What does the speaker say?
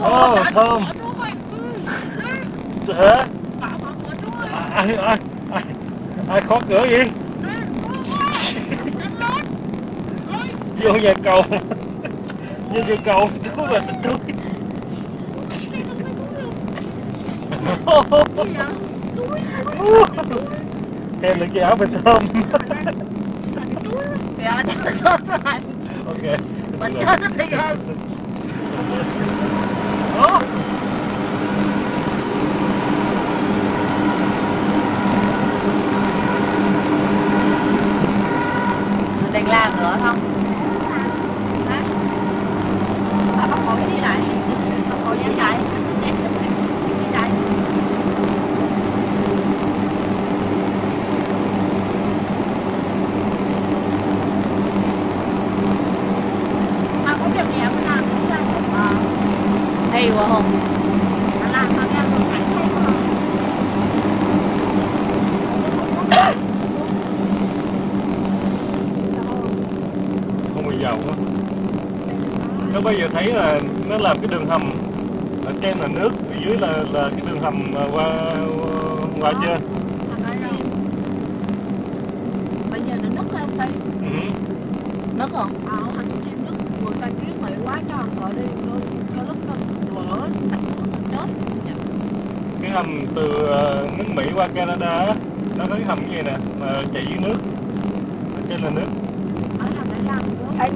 Ồ, thơm. Hả? Ai khóa cửa vậy? Vô nhà cầu. Vô nhà cầu túi là túi. Thêm được cái áo bên thơm. Dạ, chết rồi. Ok. Mình chết nó thiệt hơn. Đừng làm nữa không? Hả? Ông ngồi đi lại. Ông ngồi đi lại. Đi lại. Cũng được nhẹ mới làm cũng ra được. Hay quá không? Làm sao ra được cảnh hay quá. Không bị dầu á. Có bao giờ thấy là nó làm cái đường hầm ở trên là nước, ở dưới là cái đường hầm qua chưa? Bây giờ nó nứt lên đây. Nứt không? Hành thủ thêm nứt. Người ta kiến nghị quá cho sợ đi cho nứt lên vỡ chết. Cái hầm từ nước Mỹ qua Canada á, nó có cái hầm như vậy nè, mà chạy dưới nước, ở trên là nước. Ở hầm đã ra thấy nước